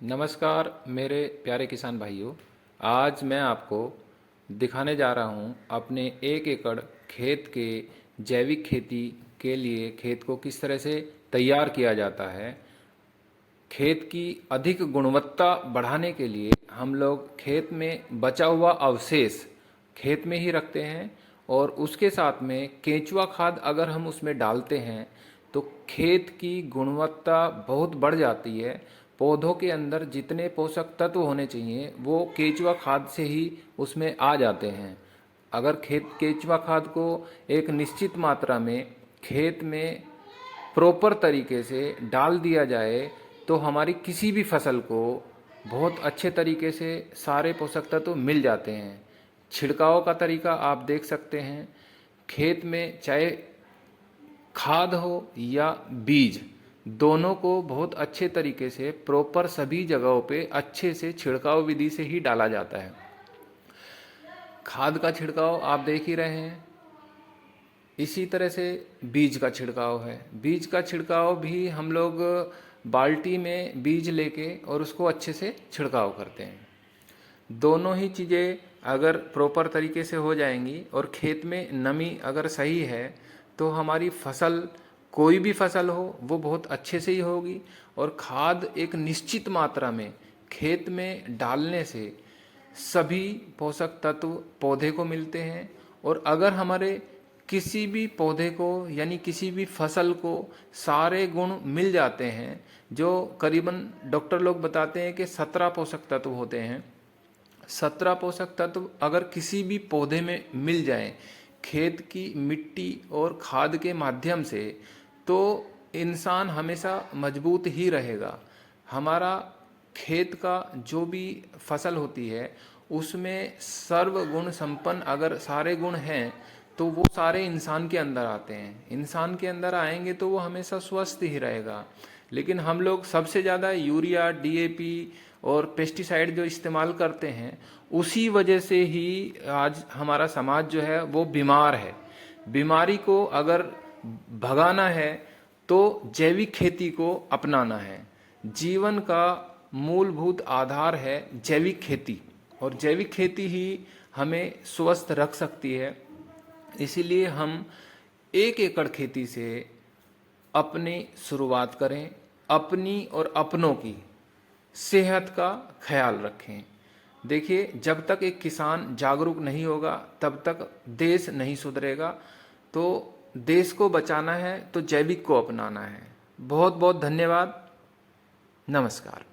नमस्कार मेरे प्यारे किसान भाइयों। आज मैं आपको दिखाने जा रहा हूँ अपने 1 एकड़ खेत के जैविक खेती के लिए खेत को किस तरह से तैयार किया जाता है। खेत की अधिक गुणवत्ता बढ़ाने के लिए हम लोग खेत में बचा हुआ अवशेष खेत में ही रखते हैं और उसके साथ में केंचुआ खाद अगर हम उसमें डालते हैं तो खेत की गुणवत्ता बहुत बढ़ जाती है। पौधों के अंदर जितने पोषक तत्व होने चाहिए वो केंचुआ खाद से ही उसमें आ जाते हैं। अगर खेत केंचुआ खाद को एक निश्चित मात्रा में खेत में प्रॉपर तरीके से डाल दिया जाए तो हमारी किसी भी फसल को बहुत अच्छे तरीके से सारे पोषक तत्व मिल जाते हैं। छिड़काव का तरीका आप देख सकते हैं। खेत में चाहे खाद हो या बीज, दोनों को बहुत अच्छे तरीके से प्रॉपर सभी जगहों पे अच्छे से छिड़काव विधि से ही डाला जाता है। खाद का छिड़काव आप देख ही रहे हैं। इसी तरह से बीज का छिड़काव है। बीज का छिड़काव भी हम लोग बाल्टी में बीज लेके और उसको अच्छे से छिड़काव करते हैं। दोनों ही चीज़ें अगर प्रॉपर तरीके से हो जाएंगी और खेत में नमी अगर सही है तो हमारी फसल, कोई भी फसल हो, वो बहुत अच्छे से ही होगी। और खाद एक निश्चित मात्रा में खेत में डालने से सभी पोषक तत्व पौधे को मिलते हैं। और अगर हमारे किसी भी पौधे को यानी किसी भी फसल को सारे गुण मिल जाते हैं, जो करीबन डॉक्टर लोग बताते हैं कि 17 पोषक तत्व होते हैं, 17 पोषक तत्व अगर किसी भी पौधे में मिल जाएं खेत की मिट्टी और खाद के माध्यम से, तो इंसान हमेशा मजबूत ही रहेगा। हमारा खेत का जो भी फसल होती है उसमें सर्व गुण संपन्न अगर सारे गुण हैं तो वो सारे इंसान के अंदर आते हैं। इंसान के अंदर आएंगे तो वो हमेशा स्वस्थ ही रहेगा। लेकिन हम लोग सबसे ज़्यादा यूरिया, डीएपी और पेस्टिसाइड जो इस्तेमाल करते हैं, उसी वजह से ही आज हमारा समाज जो है वो बीमार है। बीमारी को अगर भगाना है तो जैविक खेती को अपनाना है। जीवन का मूलभूत आधार है जैविक खेती, और जैविक खेती ही हमें स्वस्थ रख सकती है। इसीलिए हम 1 एकड़ खेती से अपनी शुरुआत करें। अपनी और अपनों की सेहत का ख्याल रखें। देखिए, जब तक एक किसान जागरूक नहीं होगा तब तक देश नहीं सुधरेगा। तो देश को बचाना है तो जैविक को अपनाना है। बहुत बहुत धन्यवाद। नमस्कार।